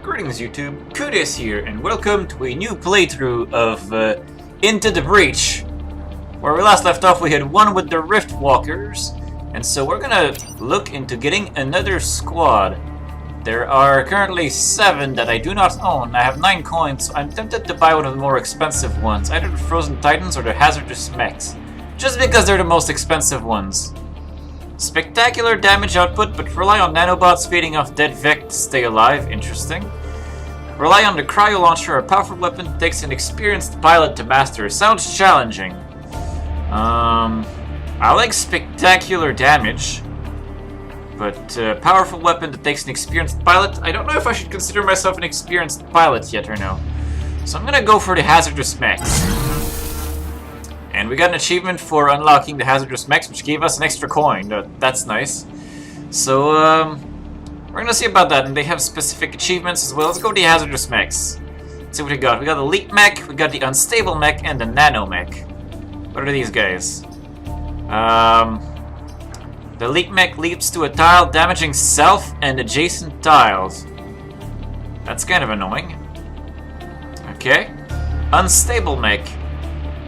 Greetings YouTube, Kudis here, and welcome to a new playthrough of Into the Breach. Where we last left off we had one with the Rift Walkers, and so we're gonna look into getting another squad. There are currently 7 that I do not own. I have 9 coins, so I'm tempted to buy one of the more expensive ones, either the Frozen Titans or the Hazardous Mechs, just because they're the most expensive ones. Spectacular damage output, but rely on nanobots feeding off dead Vec to stay alive. Interesting. Rely on the cryo launcher, a powerful weapon that takes an experienced pilot to master. Sounds challenging. I like spectacular damage, but powerful weapon that takes an experienced pilot. I don't know if I should consider myself an experienced pilot yet or no. So I'm gonna go for the Hazardous Mechs. And we got an achievement for unlocking the Hazardous Mechs, which gave us an extra coin. That's nice. So, we're gonna see about that, and they have specific achievements as well. Let's go with the Hazardous Mechs. Let's see what we got. We got the Elite Mech, we got the Unstable Mech, and the Nano Mech. What are these guys? The Elite Mech leaps to a tile, damaging self and adjacent tiles. That's kind of annoying. Okay. Unstable Mech.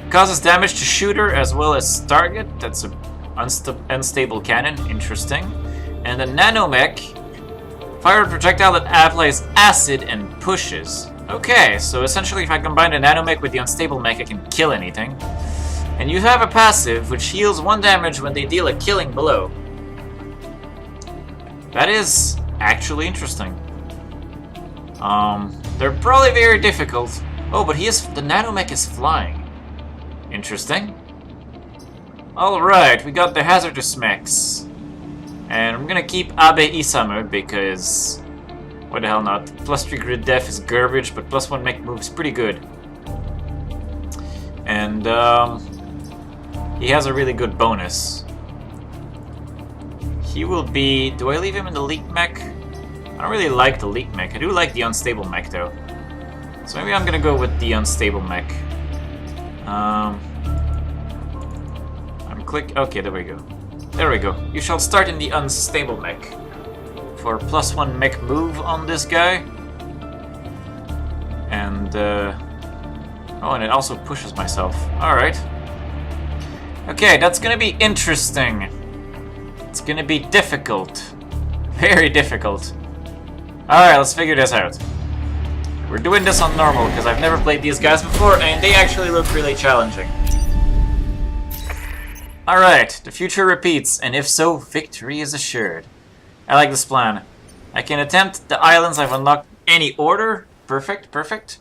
Causes damage to shooter as well as target. That's a unstable cannon. Interesting. And the Nanomech. Fire a projectile that applies acid and pushes. Okay, so essentially if I combine the Nanomech with the Unstable Mech, I can kill anything. And you have a passive which heals 1 damage when they deal a killing blow. That is actually interesting. They're probably very difficult. Oh, but the Nanomech is flying. Interesting. Alright, we got the Hazardous Mechs. And I'm gonna keep Abe Isamu because... why the hell not? +3 grid def is garbage, but +1 mech moves pretty good. And he has a really good bonus. He will be... do I leave him in the Elite Mech? I don't really like the Elite Mech. I do like the Unstable Mech though. So maybe I'm gonna go with the Unstable Mech. Okay, there we go. There we go. You shall start in the Unstable Mech. For +1 mech move on this guy. And, oh, and it also pushes myself. Alright. Okay, that's gonna be interesting. It's gonna be difficult. Very difficult. Alright, let's figure this out. We're doing this on normal, because I've never played these guys before, and they actually look really challenging. Alright, the future repeats, and if so, victory is assured. I like this plan. I can attempt the islands I've unlocked in any order. Perfect, perfect.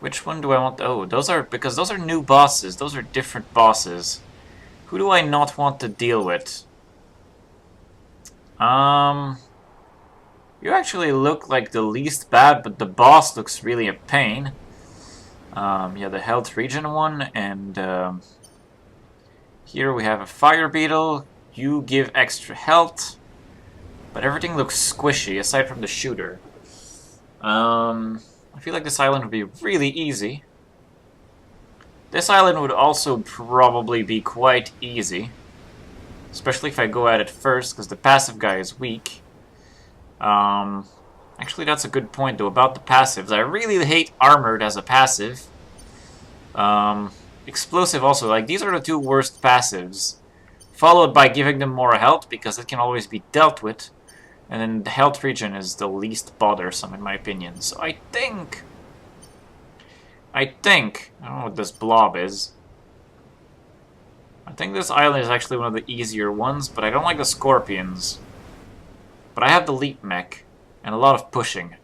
Which one do I want? Oh, because those are new bosses. Those are different bosses. Who do I not want to deal with? You actually look like the least bad, but the boss looks really a pain. Yeah, the health regen one, and here we have a fire beetle. You give extra health, but everything looks squishy aside from the shooter. I feel like this island would be really easy. This island would also probably be quite easy, especially if I go at it first, because the passive guy is weak. Actually, that's a good point, though, about the passives. I really hate Armored as a passive. Explosive also. Like, these are the 2 worst passives. Followed by giving them more health, because it can always be dealt with. And then the health regen is the least bothersome, in my opinion. So I think... I don't know what this blob is. I think this island is actually one of the easier ones, but I don't like the scorpions. But I have the Leap Mech. And a lot of pushing.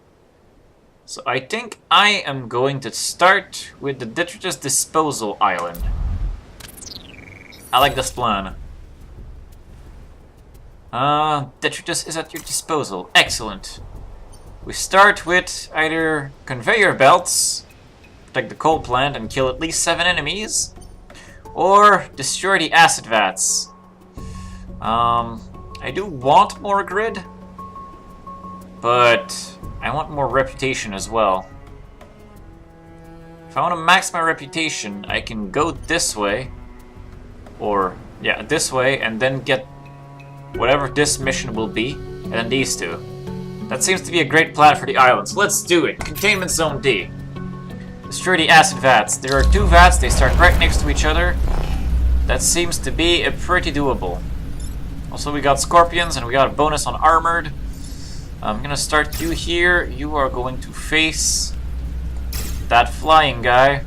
So I think I am going to start with the Detritus Disposal Island. I like this plan. Detritus is at your disposal. Excellent. We start with either conveyor belts, protect the coal plant and kill at least 7 enemies, or destroy the acid vats. I do want more grid, but I want more reputation as well. If I want to max my reputation, I can go this way, or yeah, this way, and then get whatever this mission will be, and then these 2. That seems to be a great plan for the island, so let's do it. Containment Zone D. Destroy the acid vats. There are 2 vats, they start right next to each other. That seems to be a pretty doable. Also, we got scorpions and we got a bonus on armored. I'm gonna start you here. You are going to face that flying guy.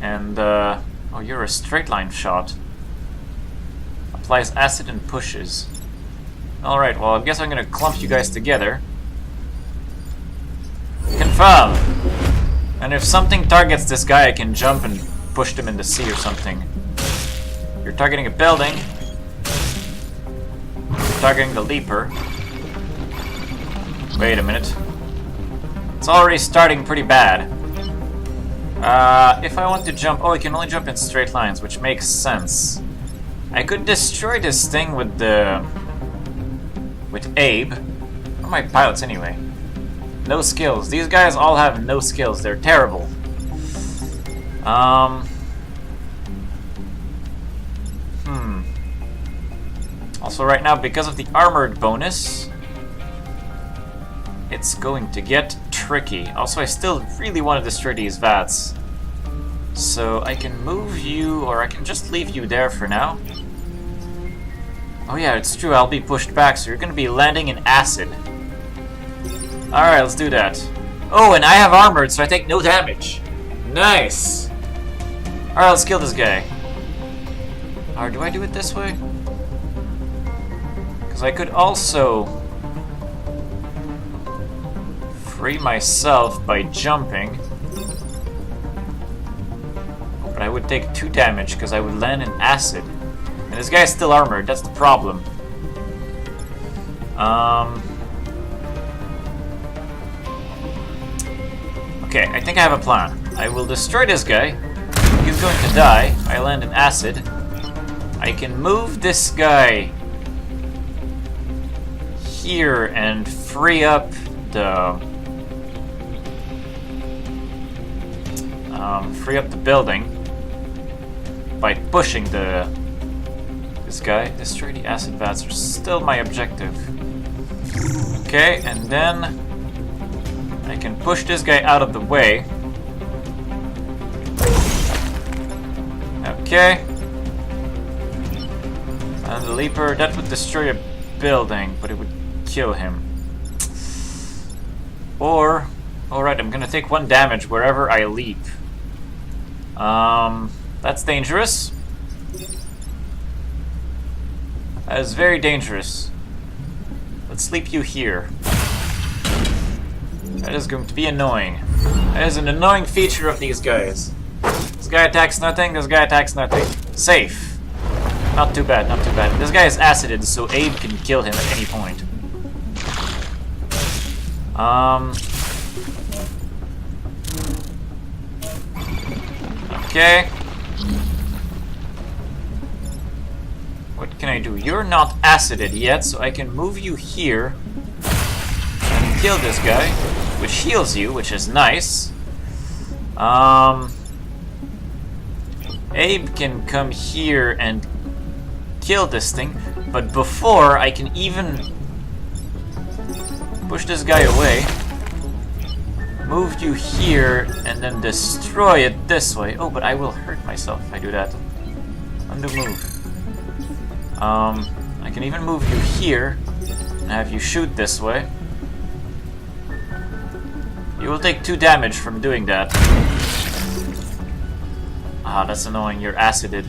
And, oh, you're a straight line shot. Applies acid and pushes. Alright, well, I guess I'm gonna clump you guys together. Confirm! And if something targets this guy, I can jump and push them in the sea or something. You're targeting a building. You're targeting the leaper. Wait a minute. It's already starting pretty bad. If I want to jump... Oh, I can only jump in straight lines, which makes sense. I could destroy this thing with the... with Abe. Where are my pilots anyway? No skills. These guys all have no skills. They're terrible. Also right now, because of the armored bonus, it's going to get tricky. Also, I still really want to destroy these vats. So I can move you, or I can just leave you there for now. Oh yeah, it's true, I'll be pushed back, so you're going to be landing in acid. Alright, let's do that. Oh, and I have armored, so I take no damage. Nice! Alright, let's kill this guy. Or do I do it this way? Because I could also free myself by jumping. But I would take 2 damage because I would land in acid. And this guy's still armored, that's the problem. Okay, I think I have a plan. I will destroy this guy. He's going to die. I land in acid. I can move this guy here and free up the building by pushing this guy. Destroy the acid vats are still my objective. Okay, and then I can push this guy out of the way. Okay. And the leaper, that would destroy a building, but it would kill him. Or, alright, I'm gonna take 1 damage wherever I leap. That's dangerous. That is very dangerous. Let's leap you here. That is going to be annoying. That is an annoying feature of these guys. This guy attacks nothing, this guy attacks nothing. Safe. Not too bad, not too bad. This guy is acided, so Abe can kill him at any point. Okay. What can I do? You're not acided yet, so I can move you here and kill this guy, which heals you, which is nice. Abe can come here and kill this thing, but before I can even push this guy away, move you here, and then destroy it this way. Oh, but I will hurt myself if I do that. Undo move. I can even move you here and have you shoot this way. You will take 2 damage from doing that. Ah, that's annoying. You're acided.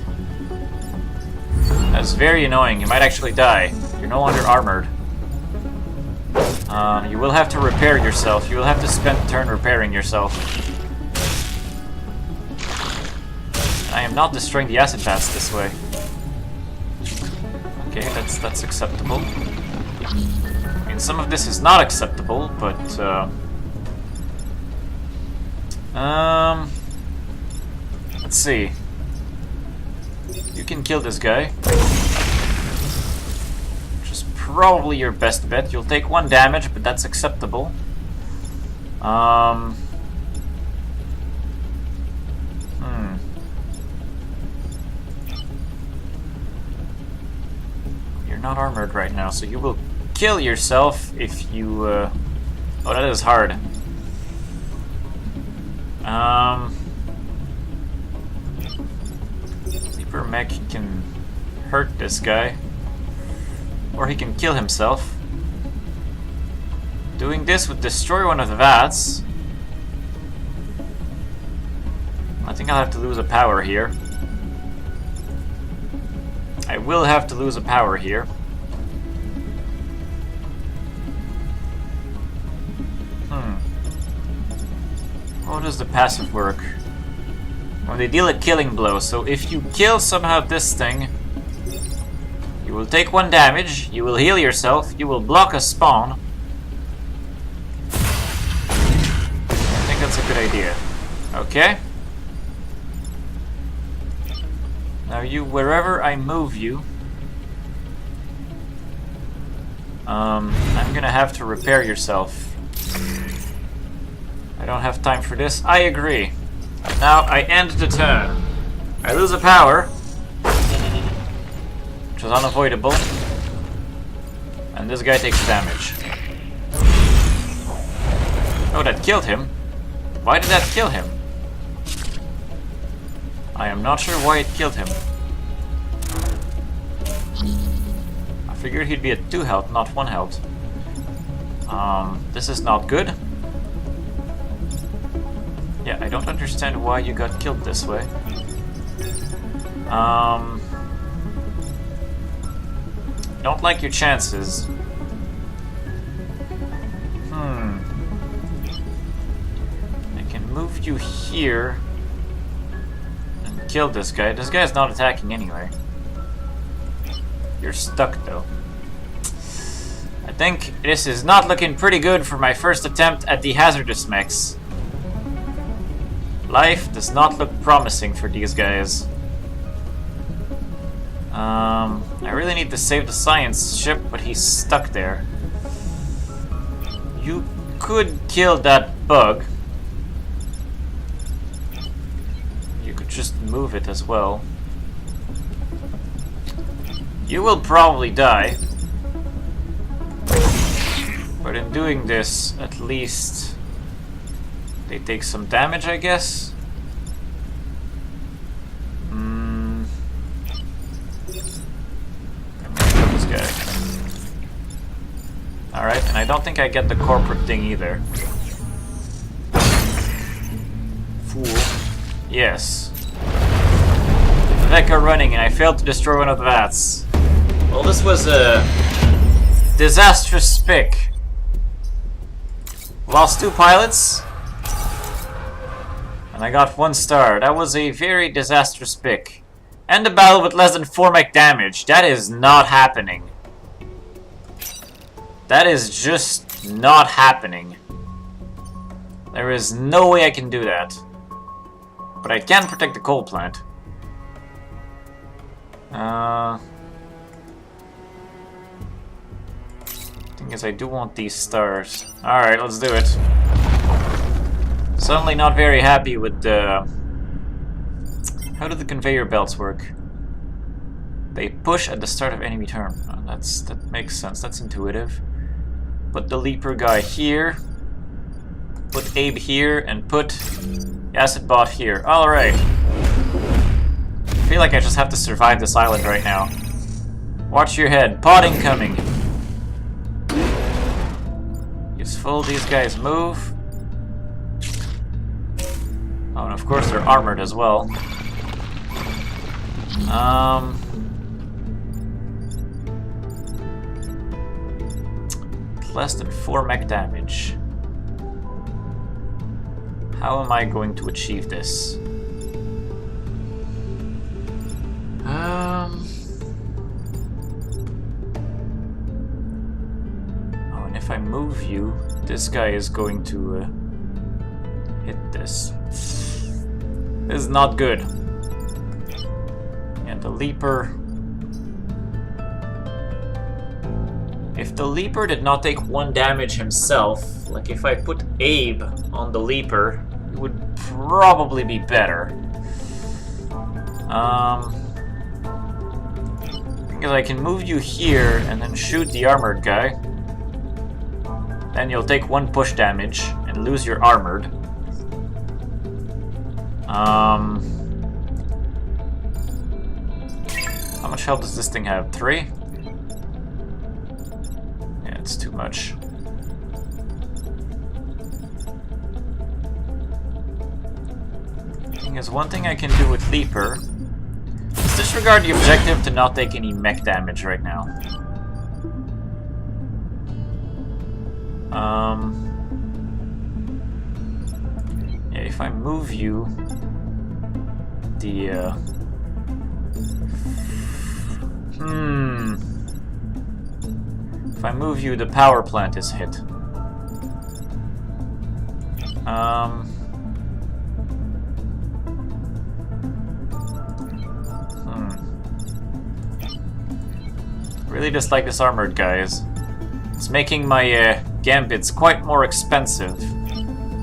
That's very annoying. You might actually die. You're no longer armored. You will have to repair yourself. You will have to spend a turn repairing yourself. I am not destroying the acid vats this way. Okay, that's acceptable. I mean, some of this is not acceptable, but let's see. You can kill this guy, which is probably your best bet. You'll take 1 damage, but that's acceptable. You're not armored right now, so you will kill yourself if you... Oh, that is hard. Leaper Mech can hurt this guy. Or he can kill himself. Doing this would destroy one of the vats. I think I'll have to lose a power here. I will have to lose a power here. How does the passive work? Well, they deal a killing blow, so if you kill somehow this thing, you will take 1 damage, you will heal yourself, you will block a spawn. I think that's a good idea. Okay. Now you, wherever I move you, I'm gonna have to repair yourself. I don't have time for this. I agree. Now I end the turn. I lose a power, which is unavoidable, and this guy takes damage. Oh, that killed him. Why did that kill him? I am not sure why it killed him. I figured he'd be at 2 health, not 1 health. This is not good. Yeah, I don't understand why you got killed this way. Don't like your chances. I can move you here and kill this guy. This guy's not attacking anyway. You're stuck though. I think this is not looking pretty good for my first attempt at the Hazardous Mechs. Life does not look promising for these guys. I really need to save the science ship, but he's stuck there. You could kill that bug. You could just move it as well. You will probably die. But in doing this, at least they take some damage, I guess. I'm gonna kill this guy. Alright, and I don't think I get the corporate thing either. Fool. Yes. The mech are running and I failed to destroy one of the vats. Well, this was a disastrous pick. Lost 2 pilots. And I got 1 star. That was a very disastrous pick. End the battle with less than 4 mech damage. That is not happening. That is just not happening. There is no way I can do that. But I can protect the coal plant. Thing is, I do want these stars. Alright, let's do it. Suddenly not very happy with the... How do the conveyor belts work? They push at the start of enemy turn. Oh, that makes sense, that's intuitive. Put the leaper guy here. Put Abe here, and put Acid Bot here. Alright. I feel like I just have to survive this island right now. Watch your head. Pod incoming. Useful. These guys move. Oh, and of course they're armored as well. Less than 4 mech damage. How am I going to achieve this? Oh, and if I move you, this guy is going to hit this. This is not good. And the leaper... If the leaper did not take 1 damage himself, like if I put Abe on the leaper, it would probably be better. I think Thing is, I can move you here and then shoot the armored guy. Then you'll take 1 push damage and lose your armored. How much health does this thing have? 3? Yeah, it's too much. Thing is, one thing I can do with Leaper is disregard the objective to not take any mech damage right now. Yeah, if I move you, if I move you, the power plant is hit. Really dislike this armored guys. It's making my gambits quite more expensive.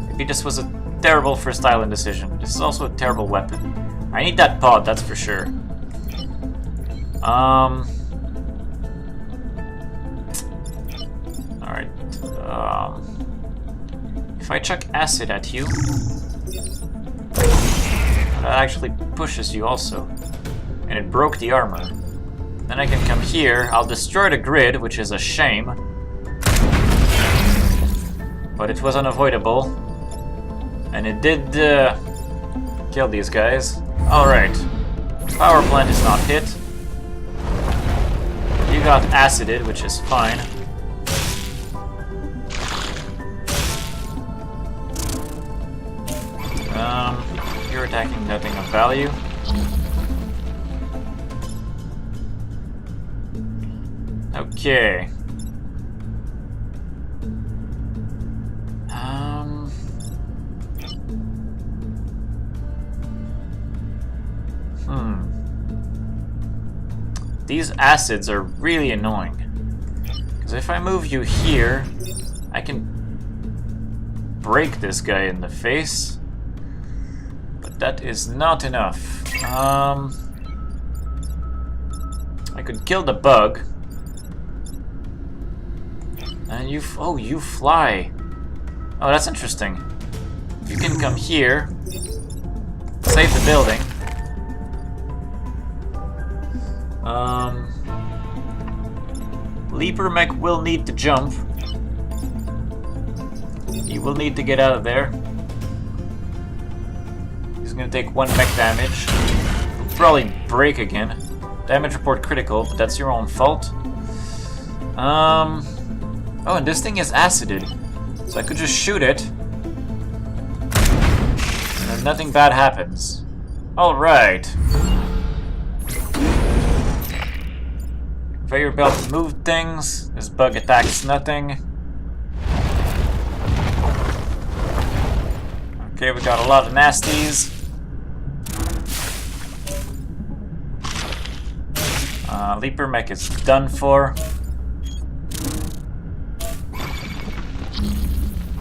Maybe this was a terrible first island decision. This is also a terrible weapon. I need that pod, that's for sure. Alright. If I chuck acid at you, that actually pushes you also. And it broke the armor. Then I can come here, I'll destroy the grid, which is a shame. But it was unavoidable. And it did kill these guys. Alright. Power plant is not hit. You got acided, which is fine. You're attacking nothing of value. Okay. These acids are really annoying. Because if I move you here, I can break this guy in the face. But that is not enough. I could kill the bug. And you fly. Oh, that's interesting. You can come here, save the building. Leaper Mech will need to jump. He will need to get out of there. He's gonna take 1 mech damage. He'll probably break again. Damage report critical, but that's your own fault. Oh, and this thing is acided. So I could just shoot it. And then nothing bad happens. Alright. Conveyor belt moved things. This bug attacks nothing. Okay, we got a lot of nasties. Leaper Mech is done for.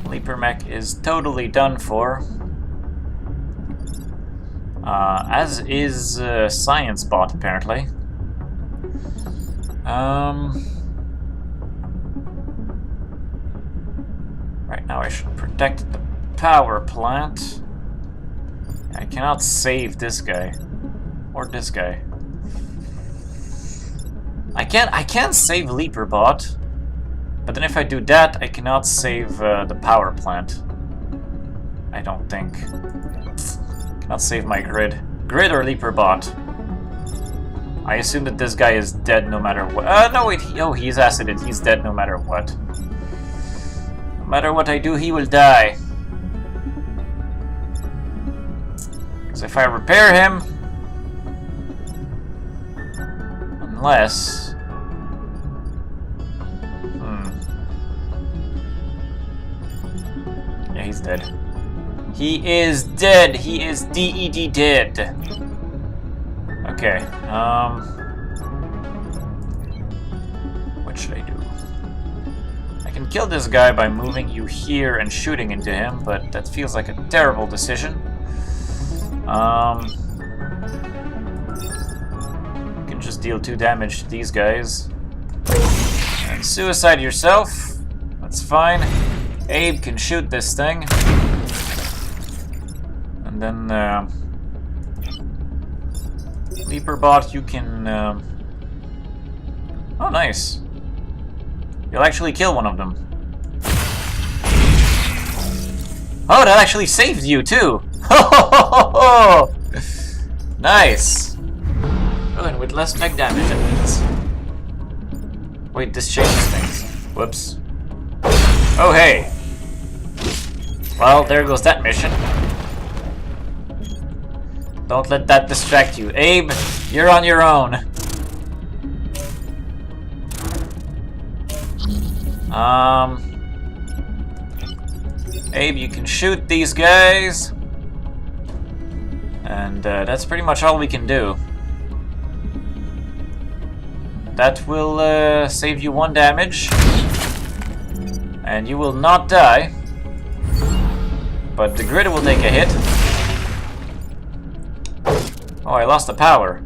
Leaper Mech is totally done for. As is Science Bot, apparently. Right now I should protect the power plant. I cannot save this guy. Or this guy. I can't save Leaper Bot. But then if I do that, I cannot save the power plant. I don't think. Cannot save my grid. Grid or Leaper Bot. I assume that this guy is dead no matter what. No wait, he's acided. He's dead no matter what. No matter what I do, he will die. Because if I repair him... Unless... Yeah, he's dead. He is dead! He is DED dead! Okay, what should I do? I can kill this guy by moving you here and shooting into him, but that feels like a terrible decision. You can just deal 2 damage to these guys. And suicide yourself. That's fine. Abe can shoot this thing. And then, Leaperbot, you can, oh, nice. You'll actually kill one of them. Oh, that actually saved you, too! Ho! Nice! Oh, and with less mech damage, that means. Wait, this changes things. Whoops. Oh, hey! Well, there goes that mission. Don't let that distract you. Abe, you're on your own. Abe, you can shoot these guys. And that's pretty much all we can do. That will save you 1 damage. And you will not die. But the grid will take a hit. Oh, I lost the power.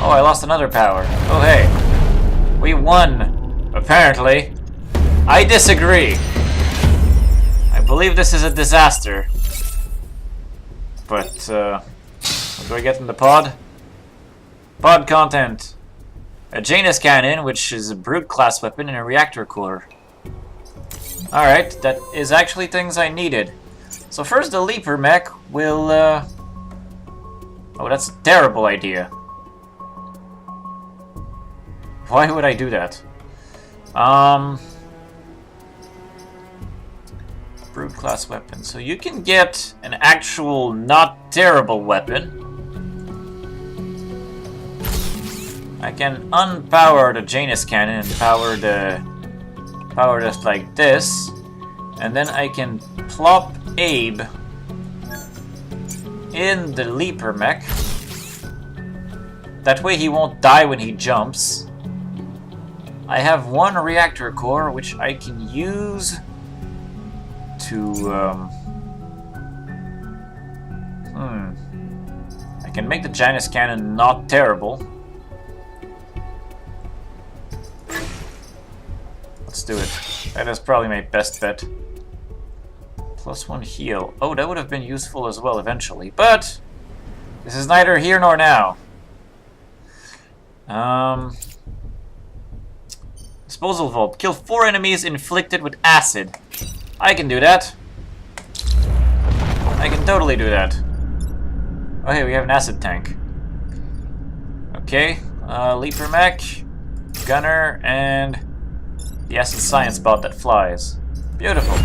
Oh, I lost another power. Oh, hey. We won, apparently. I disagree. I believe this is a disaster. But, what do I get in the pod? Pod content. A Janus cannon, which is a brute class weapon, and a reactor cooler. Alright, that is actually things I needed. So first the Leaper mech will, oh, that's a terrible idea. Why would I do that? Brute class weapon. So you can get an actual not terrible weapon. I can unpower the Janus cannon and power this like this, and then I can plop Abe in the Leaper mech. That way he won't die when he jumps. I have 1 reactor core which I can use to I can make the Janus cannon not terrible. Let's do it. That is probably my best bet. +1 heal. Oh, that would have been useful as well eventually, but this is neither here nor now. Disposal vault. Kill 4 enemies inflicted with acid. I can do that. I can totally do that. Oh, hey, we have an acid tank. Okay, Leaper mech, gunner, and the acid science bot that flies. Beautiful.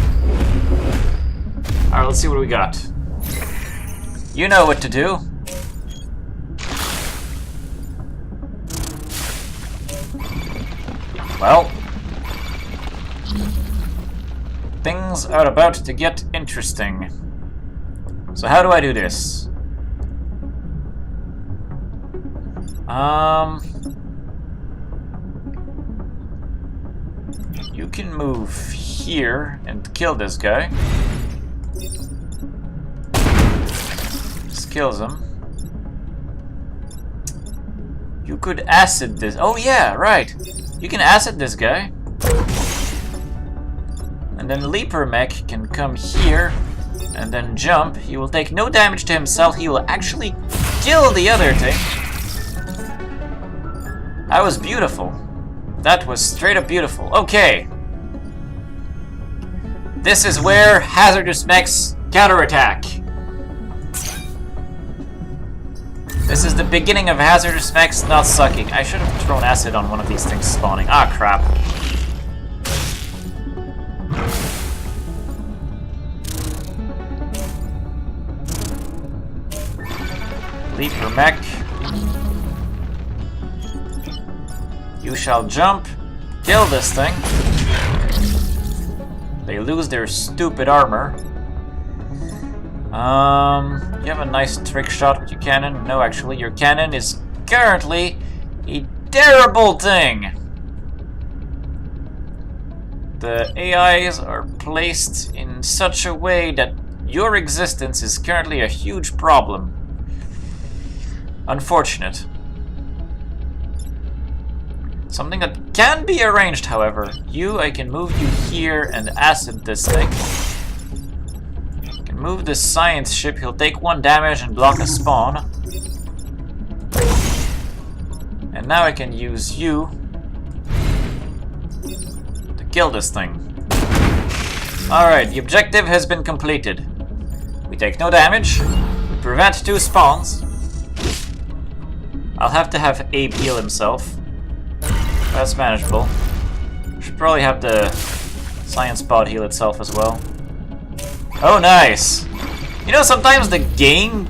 Alright, let's see what we got. You know what to do. Well, things are about to get interesting. So how do I do this? You can move here and kill this guy. This kills him. You could acid this. Oh yeah, right. You can acid this guy. And then Leaper Mech can come here and then jump. He will take no damage to himself. He will actually kill the other thing. That was beautiful. That was straight up beautiful. Okay. This is where Hazardous Mechs counterattack. This is the beginning of Hazardous Mechs not sucking. I should have thrown acid on one of these things spawning. Ah, crap. Leaper Mech. You shall jump. Kill this thing. They lose their stupid armor. You have a nice trick shot with your cannon. No, actually, your cannon is currently a terrible thing. The AIs are placed in such a way that your existence is currently a huge problem. Unfortunate. Something that can be arranged, however. I can move you here and acid this thing. I can move this science ship. He'll take 1 damage and block a spawn. And now I can use you to kill this thing. Alright, the objective has been completed. We take no damage. We prevent 2 spawns. I'll have to have Abe heal himself. That's manageable. Should probably have the science pod heal itself as well. Oh, nice! You know, sometimes the game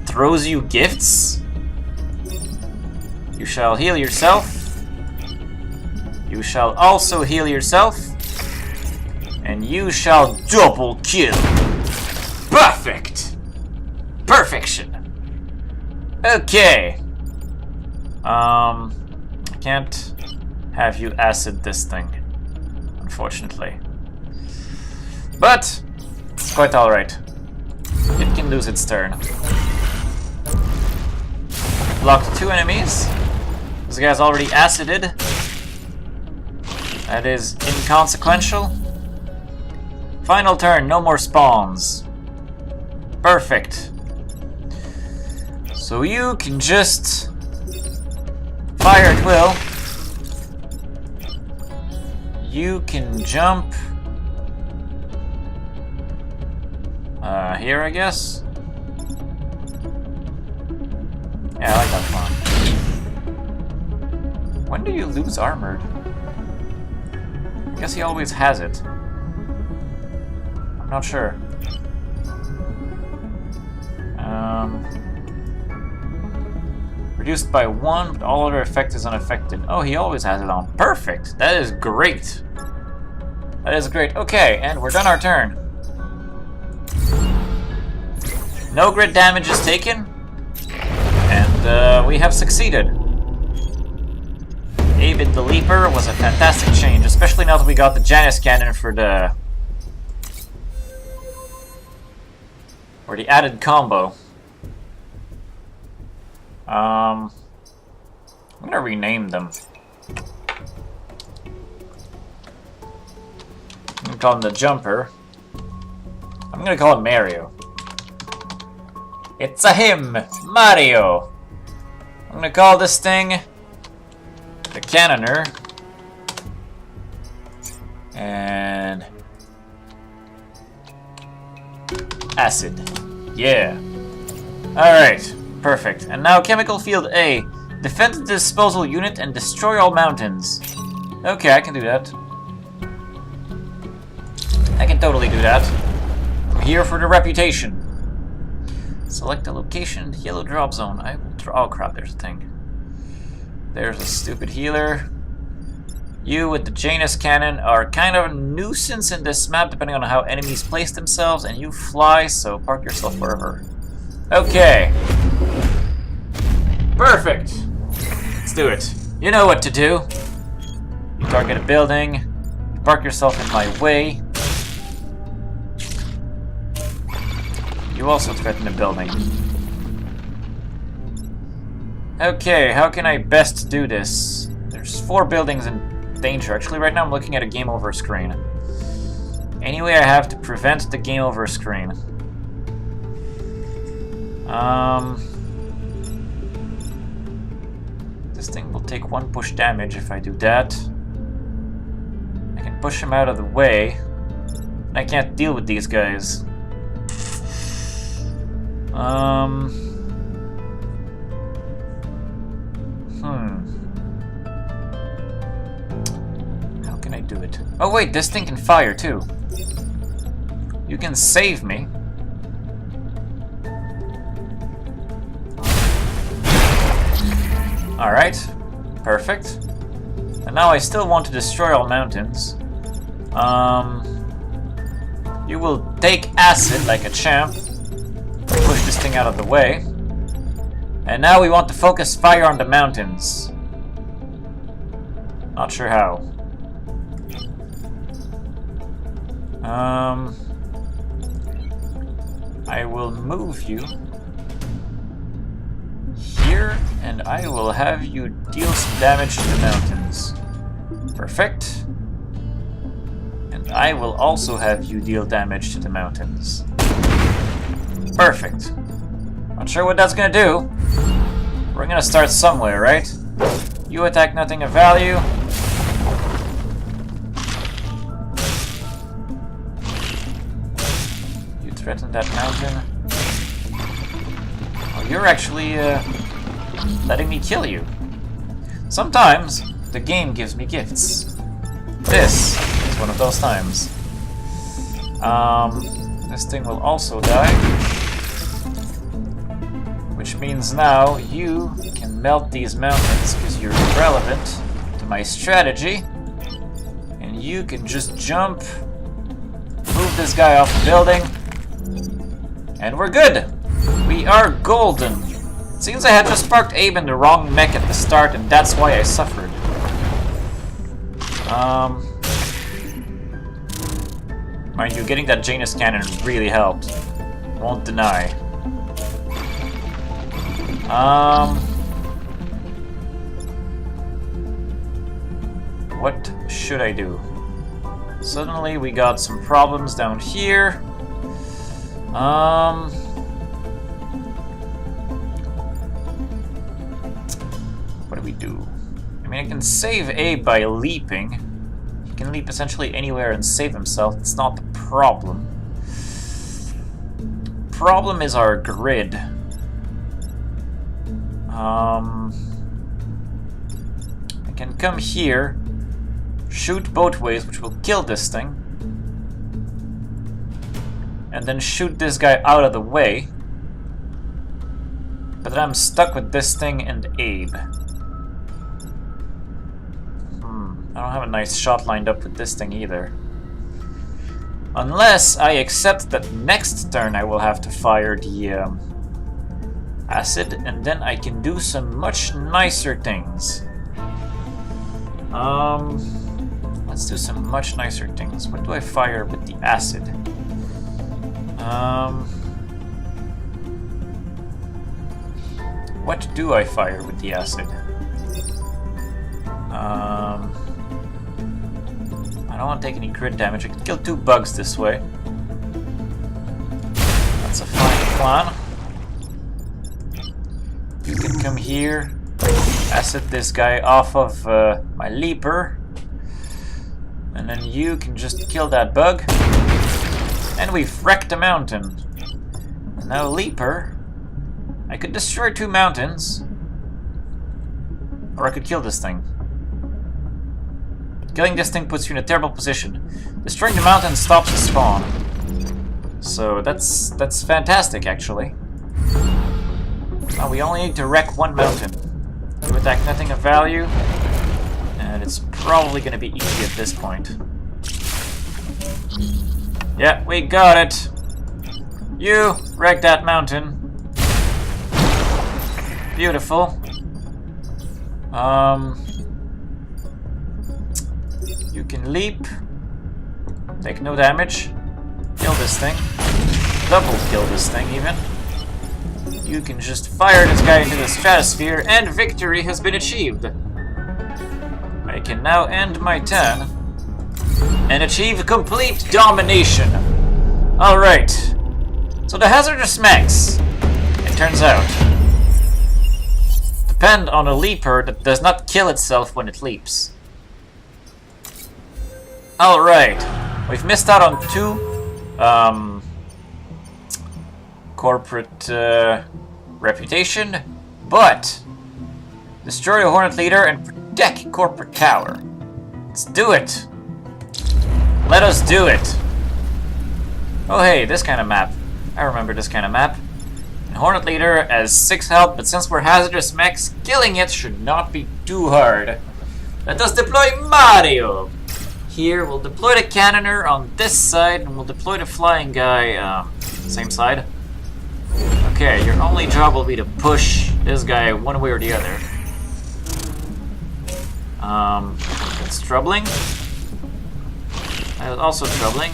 throws you gifts. You shall heal yourself. You shall also heal yourself. And you shall double kill. Perfect! Perfection. Okay. I can't have you acid this thing, unfortunately. But it's quite alright. It can lose its turn. Blocked 2 enemies. This guy's already acided. That is inconsequential. Final turn, no more spawns. Perfect. So you can just fire at will. You can jump here, I guess. Yeah, I like that one. When do you lose armored? I guess he always has it. I'm not sure. Reduced by 1, but all other effect is unaffected. Oh, he always has it on. Perfect! That is great. That is great. Okay, and we're done our turn. No grid damage is taken. And we have succeeded. David the Leaper was a fantastic change, especially now that we got the Janus cannon for the added combo. I'm gonna rename them. I'm gonna call him the Jumper. I'm gonna call him Mario. It's a him, Mario. I'm gonna call this thing the Cannoner. And Acid. Yeah. Alright. Perfect. And now Chemical Field A. Defend the disposal unit and destroy all mountains. Okay, I can do that. I can totally do that. I'm here for the reputation. Select a location in the yellow drop zone. I will draw. Oh crap, there's a thing. There's a stupid healer. You with the Janus cannon are kind of a nuisance in this map depending on how enemies place themselves, and you fly, so park yourself wherever. Okay. Perfect. Let's do it. You know what to do. You target a building. You park yourself in my way. You also threaten a building. Okay, how can I best do this? There's 4 buildings in danger. Actually, right now I'm looking at a game over screen. Any way I have to prevent the game over screen. This thing will take 1 push damage if I do that. I can push him out of the way. And I can't deal with these guys. How can I do it? Oh wait, this thing can fire too. You can save me. Alright, perfect. And now I still want to destroy all mountains. You will take acid like a champ. Push this thing out of the way. And now we want to focus fire on the mountains. Not sure how. I will move you here, and I will have you deal some damage to the mountains. Perfect. And I will also have you deal damage to the mountains. Perfect. Not sure what that's gonna do. We're gonna start somewhere, right? You attack nothing of value. You threaten that mountain. Oh, you're actually letting me kill you. Sometimes the game gives me gifts. This is one of those times. This thing will also die. Which means now you can melt these mountains because you're irrelevant to my strategy. And you can just jump, move this guy off the building, and we're good! We are golden! Seems I had just sparked Abe in the wrong mech at the start, and that's why I suffered. Mind you, getting that Janus cannon really helped. Won't deny. What should I do? Suddenly we got some problems down here. What do we do? I mean, I can save Abe by leaping. He can leap essentially anywhere and save himself. It's not the problem. Problem is our grid. I can come here, shoot both ways, which will kill this thing, and then shoot this guy out of the way. But then I'm stuck with this thing and Abe. I don't have a nice shot lined up with this thing either. Unless I accept that next turn I will have to fire the acid, and then I can do some much nicer things. Let's do some much nicer things. What do I fire with the acid? What do I fire with the acid? I don't want to take any crit damage. I can kill 2 bugs this way. That's a fine plan. You can come here, acid this guy off of my leaper, and then you can just kill that bug. And we've wrecked a mountain. And now leaper, I could destroy 2 mountains, or I could kill this thing. Killing this thing puts you in a terrible position. Destroying the mountain stops the spawn. So that's fantastic, actually. Now we only need to wreck 1 mountain. You attack nothing of value, and it's probably going to be easy at this point. Yeah, we got it. You wreck that mountain. Beautiful. You can leap, take no damage, kill this thing, double kill this thing even. You can just fire this guy into the stratosphere, and victory has been achieved. I can now end my turn and achieve complete domination. Alright, so the Hazardous Mechs, it turns out, depend on a leaper that does not kill itself when it leaps. Alright, we've missed out on 2 corporate reputation, but destroy a Hornet Leader and protect corporate tower. Let's do it! Let us do it! Oh hey, this kind of map. I remember this kind of map. And Hornet Leader has 6 health, but since we're Hazardous Mechs, killing it should not be too hard. Let us deploy Mario! Here, we'll deploy the cannoner on this side, and we'll deploy the flying guy, same side. Okay, your only job will be to push this guy one way or the other. That's troubling. That is also troubling.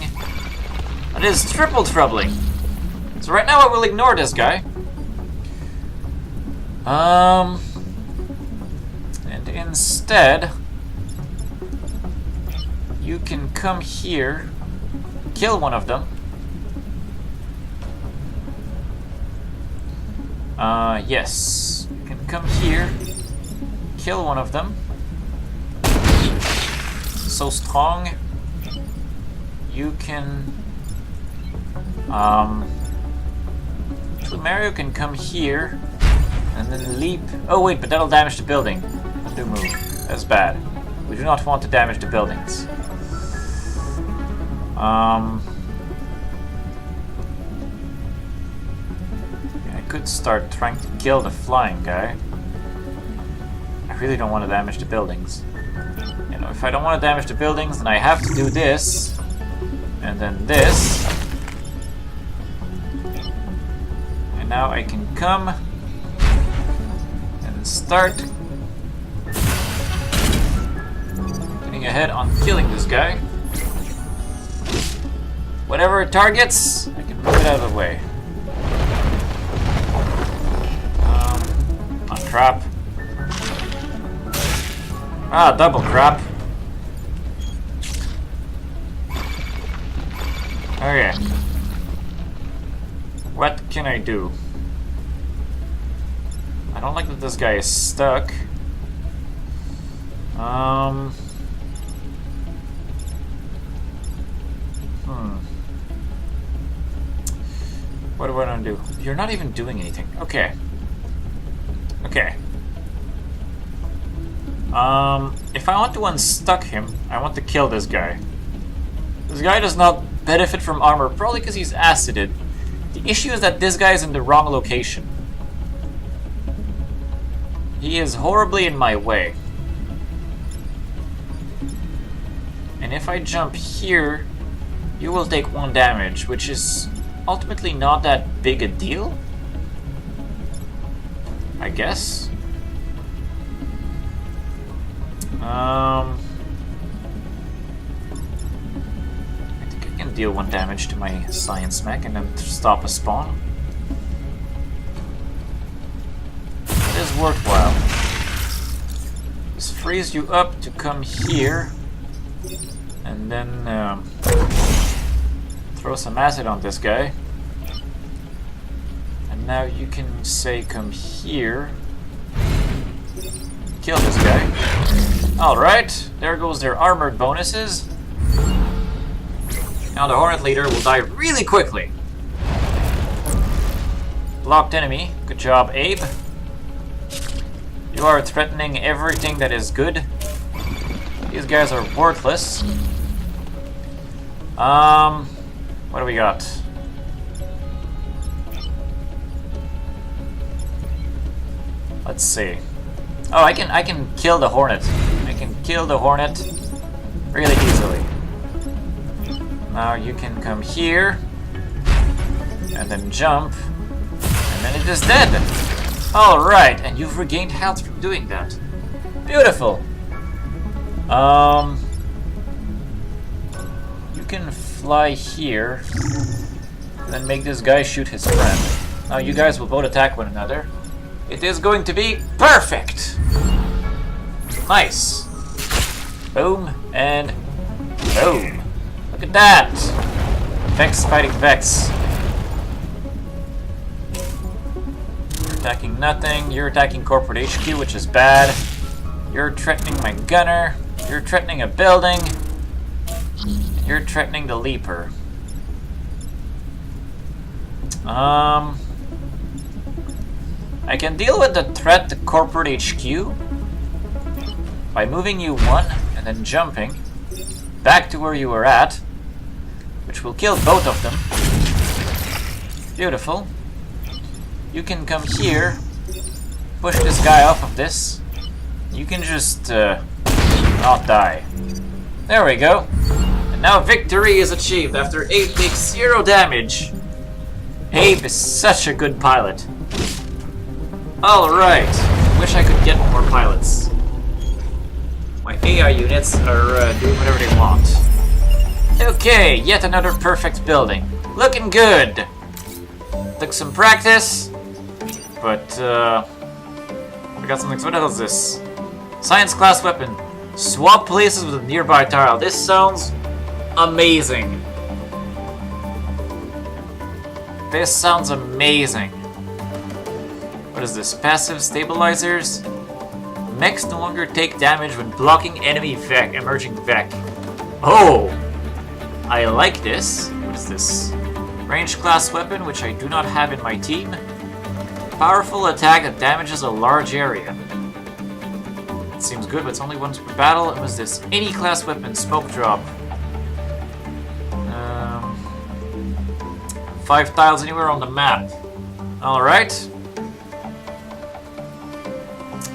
That is triple troubling. So right now I will ignore this guy. And instead, you can come here, kill one of them. Yes. You can come here, kill one of them. So strong. You can... Mario can come here, and then leap... Oh wait, but that'll damage the building. Do move. That's bad. We do not want to damage the buildings. I could start trying to kill the flying guy. I really don't want to damage the buildings. You know, if I don't want to damage the buildings, then I have to do this. And then this. And now I can come and start getting ahead on killing this guy. Whatever it targets, I can move it out of the way. On crap. Ah, double crap. Okay. What can I do? I don't like that this guy is stuck. What do I want to do? You're not even doing anything. Okay. Okay. If I want to unstuck him, I want to kill this guy. This guy does not benefit from armor, probably because he's acided. The issue is that this guy is in the wrong location. He is horribly in my way. And if I jump here, you will take 1 damage, which is ultimately not that big a deal, I guess. I think I can deal 1 damage to my science mech and then stop a spawn. It is worthwhile. This frees you up to come here and then throw some acid on this guy. And now you can say come here. Kill this guy. Alright, there goes their armored bonuses. Now the Hornet Leader will die really quickly. Blocked enemy. Good job, Abe. You are threatening everything that is good. These guys are worthless. What do we got? Let's see. Oh, I can kill the Hornet. I can kill the Hornet really easily. Now you can come here and then jump, and then it is dead. Alright, and you've regained health from doing that. Beautiful. You can fly here and then make this guy shoot his friend. Now you guys will both attack one another. It is going to be perfect. Nice. Boom and boom. Look at that. Vex fighting Vex. You're attacking nothing. You're attacking Corporate HQ, which is bad. You're threatening my gunner. You're threatening a building. You're threatening the Leaper. I can deal with the threat to Corporate HQ by moving you 1 and then jumping back to where you were at, which will kill both of them. Beautiful. You can come here, push this guy off of this. You can just not die. There we go. And now victory is achieved after Abe takes 0 damage. Abe is such a good pilot. Alright, wish I could get more pilots. My AI units are doing whatever they want. Okay, yet another perfect building. Looking good! Took some practice, but got something. What the hell is this? Science class weapon. Swap places with a nearby tile. This sounds amazing. This sounds amazing. What is this? Passive stabilizers? Mechs no longer take damage when blocking enemy emerging Vec. Oh! I like this. What is this? Range class weapon, which I do not have in my team. Powerful attack that damages a large area. It seems good, but it's only once per battle. And was this? Any class weapon, smoke drop. 5 tiles anywhere on the map. Alright.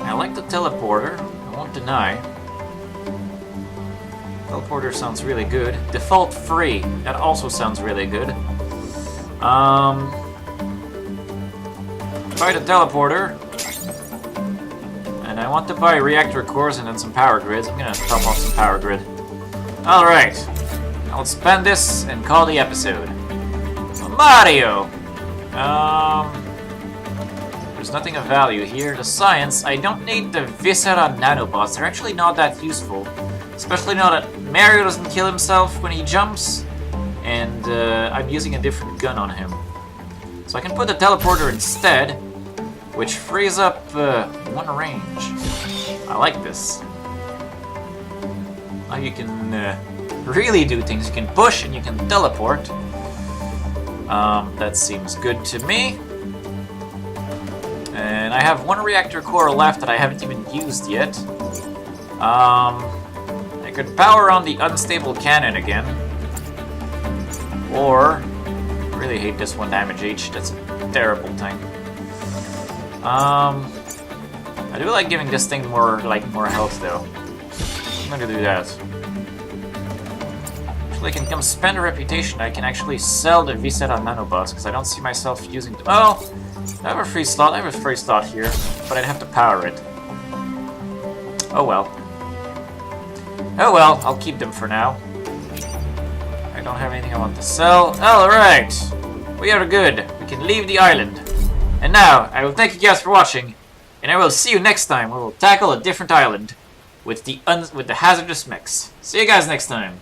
I like the teleporter, I won't deny. Teleporter sounds really good. Default free, that also sounds really good. Buy the teleporter. And I want to buy reactor cores and then some power grids. I'm gonna top off some power grid. Alright. Now let's spend this and call the episode. Mario! There's nothing of value here. The science, I don't need the Viscera nanobots. They're actually not that useful. Especially now that Mario doesn't kill himself when he jumps. And I'm using a different gun on him. So I can put the teleporter instead, which frees up one range. I like this. Now you can really do things. You can push and you can teleport. That seems good to me. And I have one reactor core left that I haven't even used yet. I could power on the unstable cannon again. Or, I really hate this 1 damage each. That's a terrible thing. I do like giving this thing more health though. I'm gonna do that. Actually, I can come spend a reputation. I can actually sell the Viscera nanobots because I don't see myself using them. Oh, I have a free slot. I have a free slot here, but I'd have to power it. Oh well. Oh well, I'll keep them for now. I don't have anything I want to sell. Alright! We are good. We can leave the island. And now, I will thank you guys for watching, and I will see you next time where we'll tackle a different island with the hazardous mechs. See you guys next time.